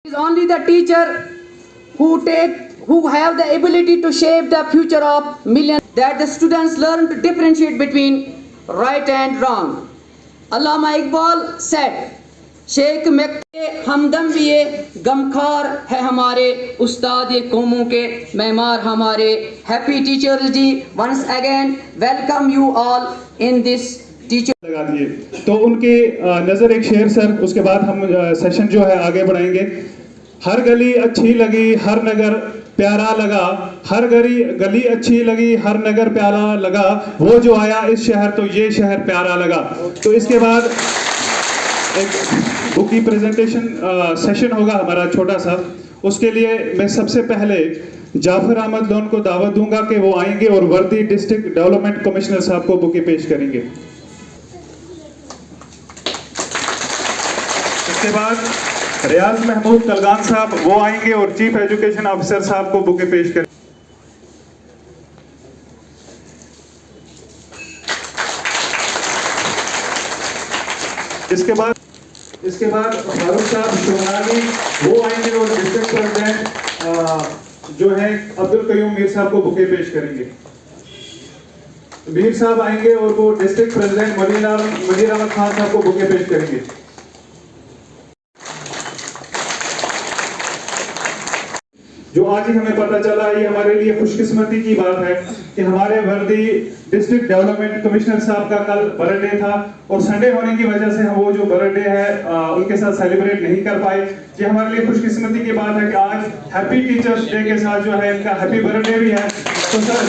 is only the teacher who have the ability to shape the future of millions, that the students learn to differentiate between right and wrong. Allama Iqbal said, Sheikh मक्के हमदम भी ये गमखार है हमारे उस्ताद ये कौमों के मेहमान हमारे. Happy teachers day once again. Welcome you all in this teacher. लगा दिए तो उनकी नज़र एक शेर सर, उसके बाद हम सेशन जो है आगे बढ़ाएंगे. हर गली अच्छी लगी हर नगर प्यारा लगा, हर गली अच्छी लगी हर नगर प्यारा लगा, वो जो आया इस शहर तो ये शहर प्यारा लगा. तो इसके बाद एक बुक की प्रेजेंटेशन सेशन होगा हमारा छोटा सा. उसके लिए मैं सबसे पहले जाफर अहमद लोन को दावत दूंगा कि वो आएंगे और वर्दी डिस्ट्रिक्ट डेवलपमेंट कमिश्नर साहब को बुक पेश करेंगे. इसके बाद रियाज महमूद कलगान साहब वो आएंगे और चीफ एजुकेशन ऑफिसर साहब को बुके पेश करेंगे. इसके बाद फारूक साहब शोनाली वो आएंगे और डिस्ट्रिक्ट प्रेसिडेंट जो है अब्दुल कयूम मीर साहब को बुके पेश करेंगे. मीर साहब आएंगे और वो डिस्ट्रिक्ट प्रेसिडेंट मजीर अहमद खान साहब को बुके पेश करेंगे. जो आज ही हमें पता चला, ये हमारे लिए खुशकिस्मती की बात है कि हमारे वर्दी डिस्ट्रिक्ट डेवलपमेंट कमिश्नर साहब का कल बर्थडे था और संडे होने की वजह से हम वो जो बर्थडे है उनके साथ सेलिब्रेट नहीं कर पाए. ये हमारे लिए खुशकिस्मती की बात है कि आज हैप्पी टीचर्स डे के साथ जो है इनका हैप्पी बर्थडे भी है. तो सर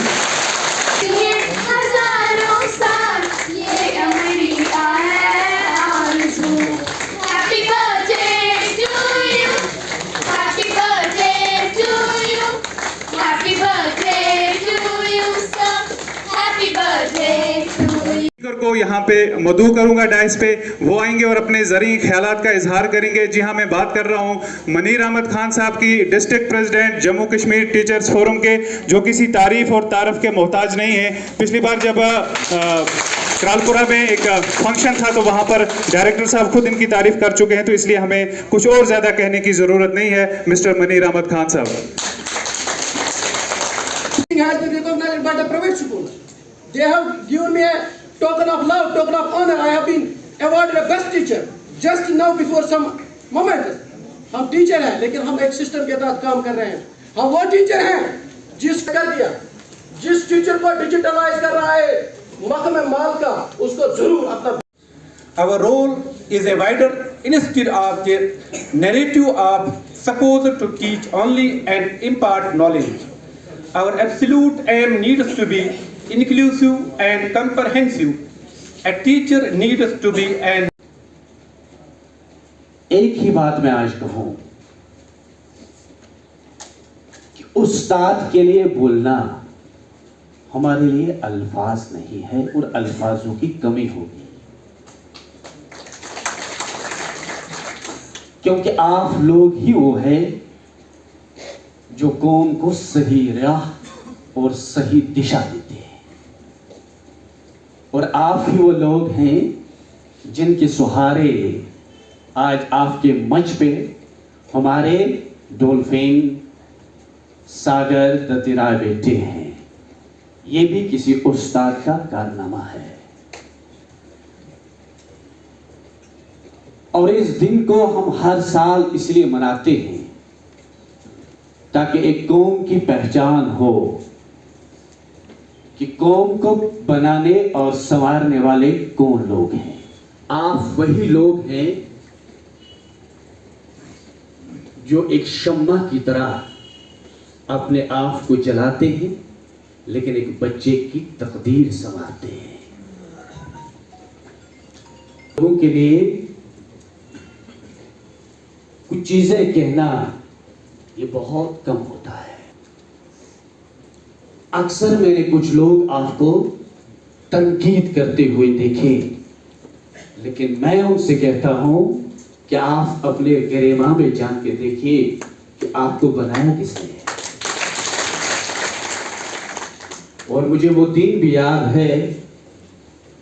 को यहाँ पे मदू करूंगा डाइस पे. वो आएंगे और अपने ज़री ख्यालात का इजहार करेंगे. जी हाँ, मैं बात कर रहा हूँ मनीर अहमद खान साहब की, district president Jammu Kashmir teachers forum के, जो किसी तारीफ और तारफ के मोहताज नहीं है. पिछली बार जब करालपुरा में एक फंक्शन था तो वहाँ पर डायरेक्टर साहब खुद इनकी तारीफ कर चुके हैं, तो इसलिए हमें कुछ और ज़्यादा कहने की ज़रूरत नहीं है. मिस्टर मनीर अहमद खान साहब. They have given me a token of love, token of honor. I have been awarded a best teacher just now before some moment. हम टीचर हैं लेकिन हम एक सिस्टम के तहत काम कर रहे हैं. हम वो टीचर हैं जिस कर दिया, जिस टीचर को डिजिटलाइज कर रहा है महकमे माल का, उसको जरूर अपना. Our role is a wider instead of the narrative of supposed to teach only and impart knowledge. Our absolute aim needs to be inclusive and comprehensive. A teacher needs to be an. एक ही बात मैं आज कहूं कि उस्ताद के लिए बोलना हमारे लिए अल्फाज नहीं है और अल्फाजों की कमी होगी, क्योंकि आप लोग ही वो है जो कौम को सही राह और सही दिशा देते हैं, और आप ही वो लोग हैं जिनके सहारे आज आपके मंच पे हमारे डॉल्फिन सागर दतिरा बैठे हैं. ये भी किसी उस्ताद का कारनामा है. और इस दिन को हम हर साल इसलिए मनाते हैं ताकि एक कौम की पहचान हो कि कौम को बनाने और संवारने वाले कौन लोग हैं. आप वही लोग हैं जो एक शम्मा की तरह अपने आप को जलाते हैं लेकिन एक बच्चे की तकदीर संवारते हैं. लोगों के लिए कुछ चीजें कहना ये बहुत कम होता है. अक्सर मैंने कुछ लोग आपको तनकीद करते हुए देखे, लेकिन मैं उनसे कहता हूं कि आप अपने गरिमा में जान के देखिए कि आपको बनाया किसने है. और मुझे वो दिन भी याद है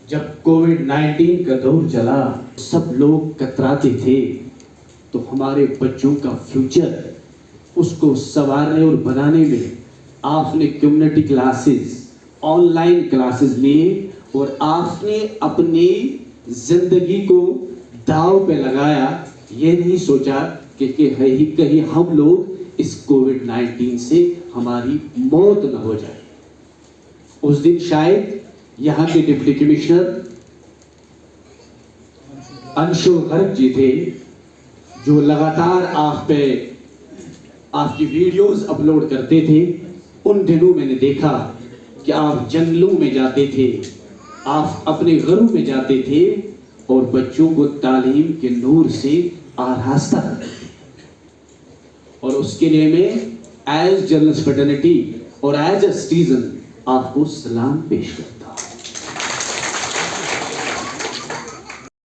जब कोविड-19 का दौर चला, सब लोग कतराते थे तो हमारे बच्चों का फ्यूचर उसको संवारने और बनाने में आपने कम्युनिटी क्लासेस, ऑनलाइन क्लासेस लिए और आपने अपनी जिंदगी को दांव पे लगाया। ये नहीं सोचा कि कहीं हम लोग इस कोविड-19 से हमारी मौत न हो जाए। उस दिन शायद यहाँ के डिप्टी कमिश्नर अंशुल गर्ग जी थे, जो लगातार आप पे आपकी वीडियोस अपलोड करते थे। उन दिनों मैंने देखा कि आप जंगलों में जाते थे, आप अपने घरों में जाते थे और बच्चों को तालीम के नूर से आरास्ता करते थे। और उसके लिए मैं एज जनरल फ्रेटर्निटी और एज अ सिटीजन आपको सलाम पेश करता हूं।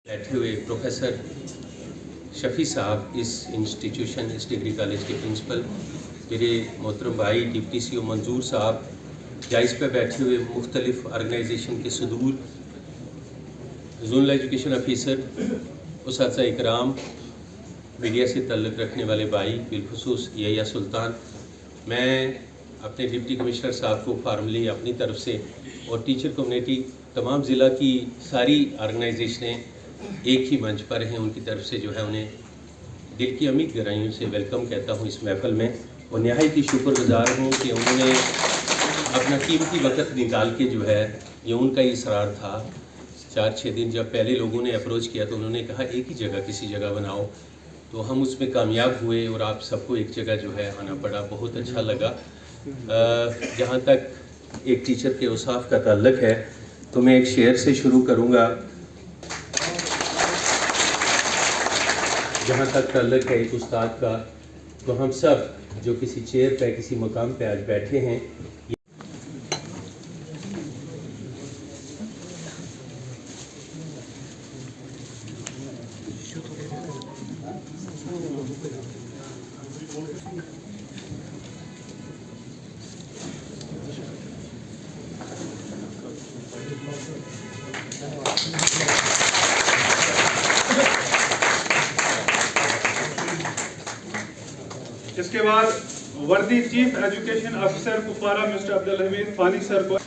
बैठे हुए प्रोफेसर शफी साहब, इस इंस्टीट्यूशन, इस डिग्री कॉलेज के प्रिंसिपल, मेरे मोहतरम भाई डिप्टी सीओ मंजूर साहब, जाइस पे बैठे हुए मुख्तलिफ ऑर्गेनाइजेशन के सदूर, जोनल एजुकेशन ऑफिसर, उस्ताद इकराम, मीडिया से तल्लुक़ रखने वाले भाई, बिलखुसूस यहिया सुल्तान, मैं अपने डिप्टी कमिश्नर साहब को फार्मली अपनी तरफ से और टीचर कम्युनिटी, तमाम ज़िला की सारी ऑर्गेनाइजेशनें एक ही मंच पर हैं, उनकी तरफ से जो है उन्हें दिल की अमीर गहराइयों से वेलकम कहता हूँ इस महफ़िल में। और नहायत ही शुक्रगुज़ार हूँ कि उन्होंने अपना कीमती वक्त निकाल के जो है, ये उनका ही इसरार था। 4-6 दिन जब पहले लोगों ने अप्रोच किया तो उन्होंने कहा एक ही जगह किसी जगह बनाओ, तो हम उसमें कामयाब हुए और आप सबको एक जगह जो है आना पड़ा। बहुत अच्छा लगा। जहाँ तक एक टीचर के औसाफ का ताल्लुक है तो मैं एक शेर से शुरू करूँगा। जहाँ तक ताल्लुक है एक उस्ताद का, तो हम सब जो किसी चेयर पे, किसी मकाम पे आज बैठे हैं, इसके बाद वर्दी chief education officer Kupwara mister Abdul Hamid Fani sir को।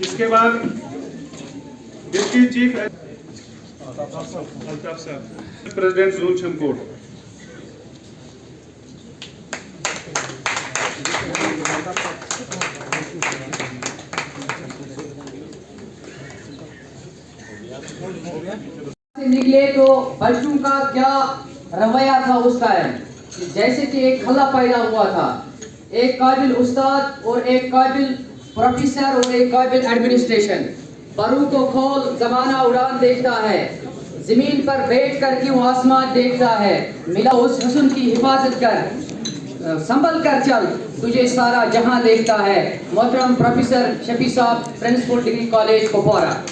इसके बाद deputy chief Altaf sir, president zone Shamkot. से निकले तो बच्चों का क्या रवैया था उसका है कि जैसे कि एक खला पैदा हुआ था, एक काबिल उस्ताद और एक काबिल प्रोफेसर और एक काबिल एडमिनिस्ट्रेशन। परों को खोल जमाना उड़ान देखता है, जमीन पर बैठ कर क्यों आसमान देखता है। मिला उस हुस्न की हिफाजत कर, संभल कर चल, तुझे सारा जहां देखता है। मोहतरम प्रोफेसर शफी साहब, principal degree college Kupwara.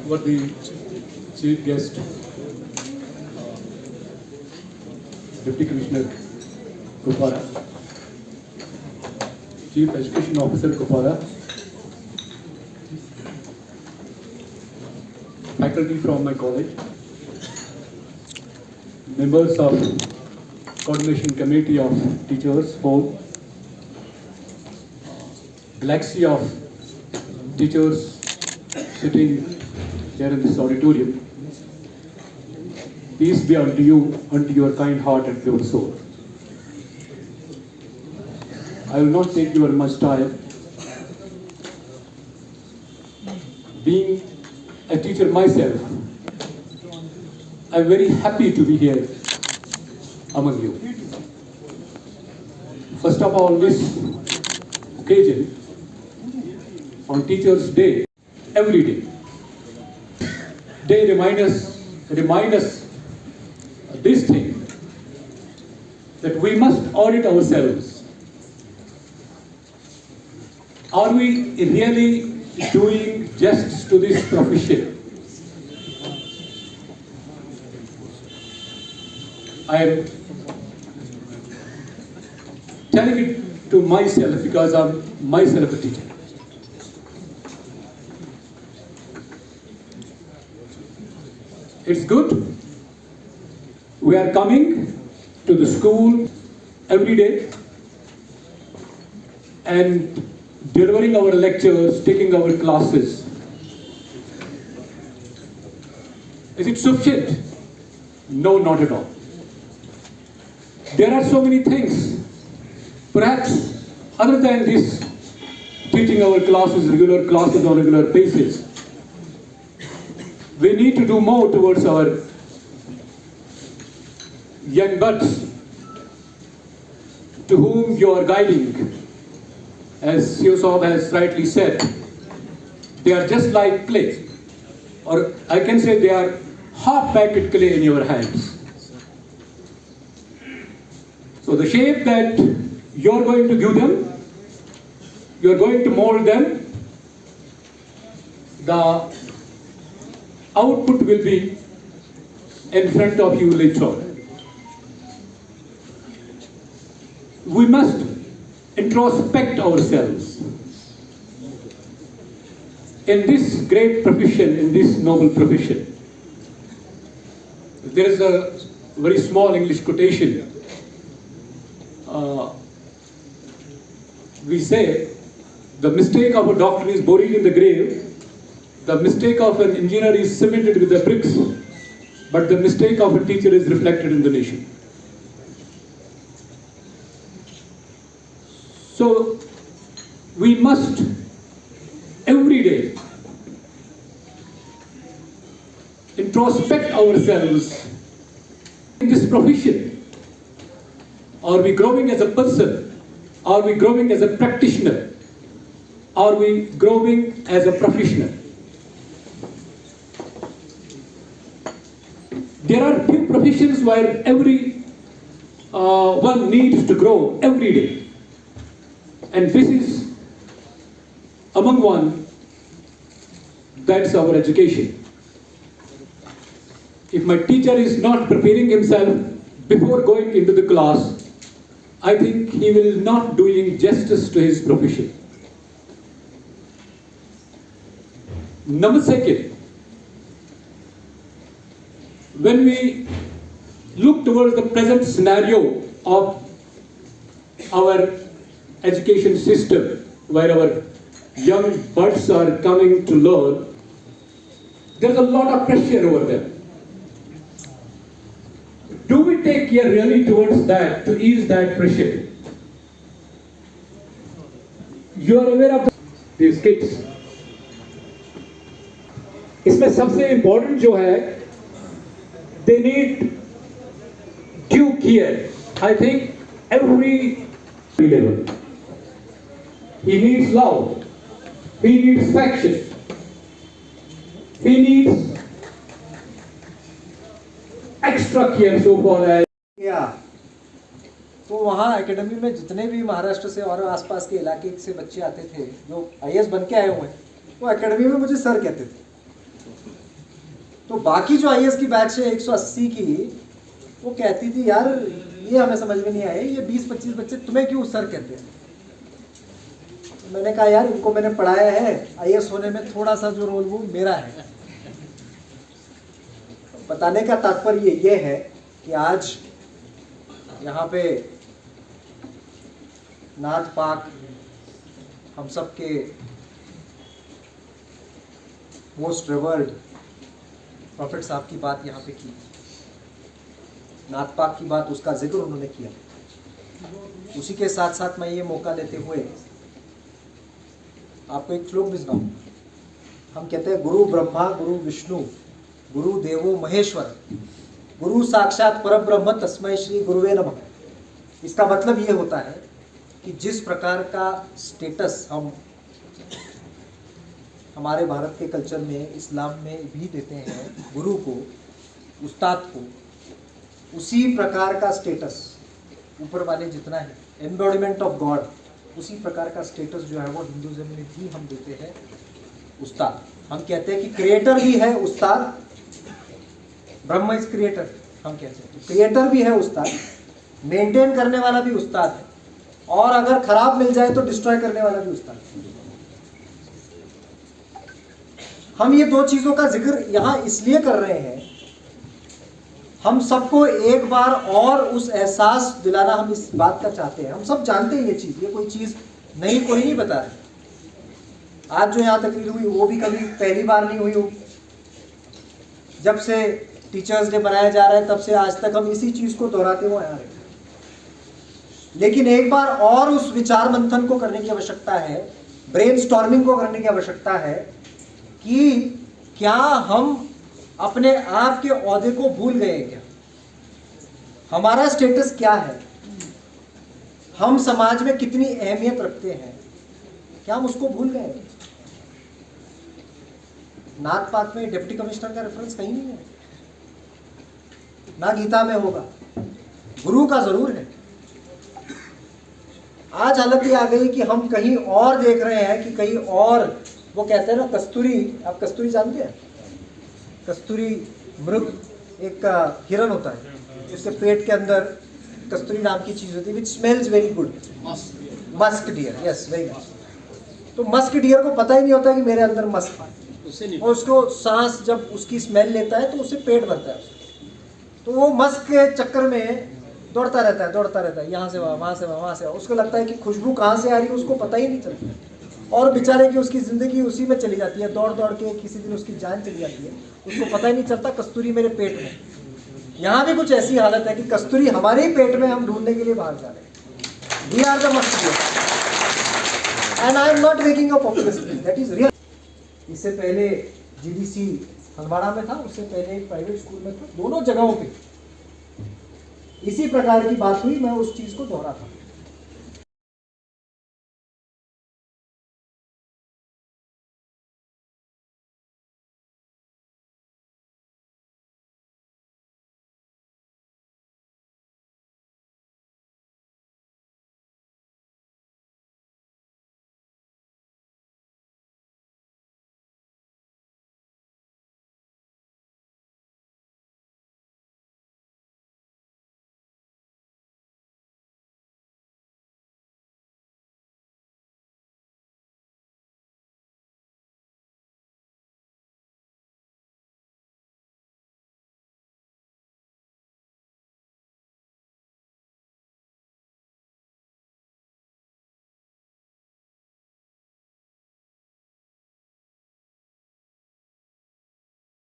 What the chief guest, Deputy Commissioner Kupwara, Chief Education Officer Kupwara, faculty from my college, members of Coordination Committee of Teachers, both, galaxy of teachers sitting here in this auditorium, peace be unto you, unto your kind heart and pure soul. I will not take your much time. Being a teacher myself, I am very happy to be here among you. First of all, this occasion on Teachers' Day, every day, they remind us this thing, that we must audit ourselves. Are we really doing justice to this profession? I am telling it to myself because I'm myself a teacher. It's good. We are coming to the school every day and delivering our lectures, taking our classes. Is it sufficient? No, not at all. There are so many things. Perhaps other than this, teaching our classes, regular classes on a regular basis, we need to do more towards our young buds to whom you are guiding. As CEO Saab has rightly said, they are just like clay, or I can say they are half-baked clay in your hands. So the shape that you're going to give them, you're going to mold them, the output will be in front of you later on. We must introspect ourselves in this great profession, in this noble profession. There is a very small English quotation. We say, the mistake of a doctor is buried in the grave, the mistake of an engineer is cemented with the bricks, but the mistake of a teacher is reflected in the nation. So we must every day introspect ourselves in this profession. Are we growing as a person? Are we growing as a practitioner? Are we growing as a professional? There are few professions where every one needs to grow every day. And this is among one, that's our education. If my teacher is not preparing himself before going into the class, I think he will not doing justice to his profession. Number second, when we look towards the present scenario of our education system, where our young buds are coming to learn, there's a lot of pressure over them. Do we take care really towards that to ease that pressure? You are aware of these kids. इसमें सबसे important जो है, they need due care. I think every level. He needs love. He needs affection. He needs extra care so far as. तो वहाँ academy में जितने भी महाराष्ट्र से और आसपास के इलाके से बच्चे आते थे जो आईएएस बन के आए हुए हैं, वो एकेडमी में मुझे सर कहते थे। तो बाकी जो आईएएस की बैच है 180 की, वो कहती थी यार ये हमें समझ में नहीं आए, ये 20-25 बच्चे तुम्हें क्यों सर कहते हैं। तो मैंने कहा यार इनको मैंने पढ़ाया है, आईएएस होने में थोड़ा सा जो रोल वो मेरा है। बताने का तात्पर्य ये है कि आज यहाँ पे नाथ पाक हम सब के मोस्ट रिवर्ड प्रॉफिट साहब की बात यहाँ पे की, नाथ पाक की बात, उसका जिक्र उन्होंने किया। उसी के साथ साथ मैं ये मौका लेते हुए आपको एक श्लोक भी सुनाऊं। हम कहते हैं गुरु ब्रह्मा गुरु विष्णु गुरु देवो महेश्वर गुरु साक्षात परब्रह्म तस्मै श्री गुरुवे नमः। इसका मतलब ये होता है कि जिस प्रकार का स्टेटस हम हमारे भारत के कल्चर में, इस्लाम में भी देते हैं गुरु को, उस्ताद को, उसी प्रकार का स्टेटस ऊपर वाले जितना है एम्बॉडीमेंट ऑफ गॉड, उसी प्रकार का स्टेटस जो है वो हिंदुइज्म में भी हम देते हैं उस्ताद। हम कहते हैं कि क्रिएटर भी है उस्ताद, ब्रह्मा इज क्रिएटर। हम कहते हैं। क्रिएटर भी है उस्ताद, मेंटेन करने वाला भी उस्ताद है, और अगर खराब मिल जाए तो डिस्ट्रॉय करने वाला भी उस्ताद है। हम ये दो चीजों का जिक्र यहाँ इसलिए कर रहे हैं, हम सबको एक बार और उस एहसास दिलाना हम इस बात का चाहते हैं। हम सब जानते हैं ये चीज, ये कोई चीज नहीं, कोई नहीं बता रहा। आज जो यहाँ तकरीर हुई वो भी कभी पहली बार नहीं हुई होगी। जब से टीचर्स डे मनाया जा रहा है तब से आज तक हम इसी चीज को दोहराते हुए आ रहे हैं। लेकिन एक बार और उस विचार मंथन को करने की आवश्यकता है, ब्रेनस्टॉर्मिंग को करने की आवश्यकता है कि क्या हम अपने आप के ओहदे को भूल गए क्या? हमारा स्टेटस क्या है? हम समाज में कितनी अहमियत रखते हैं? क्या हम उसको भूल गए? नाथ पाक में डिप्टी कमिश्नर का रेफरेंस कहीं नहीं है, ना गीता में होगा, गुरु का जरूर है। आज हालत ये आ गई कि हम कहीं और देख रहे हैं कि कहीं और, वो कहते हैं ना कस्तूरी, आप कस्तूरी जानते हैं? कस्तूरी मृग एक हिरन होता है, उसके पेट के अंदर कस्तूरी नाम की चीज होती है which smells very good, musk deer, yes very good. तो मस्क डियर को पता ही नहीं होता कि मेरे अंदर मस्क है, और उसको सांस जब उसकी स्मेल लेता है तो उससे पेट भरता है। तो वो मस्क के चक्कर में दौड़ता रहता है, यहाँ से वहाँ से वहाँ से, उसको लगता है कि खुशबू कहाँ से आ रही है उसको पता ही नहीं चलता, और बेचारे की उसकी ज़िंदगी उसी में चली जाती है, दौड़ दौड़ के किसी दिन उसकी जान चली जाती है, उसको पता ही नहीं चलता कस्तूरी मेरे पेट में। यहाँ भी कुछ ऐसी हालत है कि कस्तूरी हमारे ही पेट में हम ढूंढने के लिए बाहर जा रहे हैं। We are the must and I am not making a populist, that is real. इससे पहले जीडीसी हंदवाड़ा में था, उससे पहले एक प्राइवेट स्कूल में था, दोनों जगहों पे इसी प्रकार की बात हुई। मैं उस चीज को दोहरा था।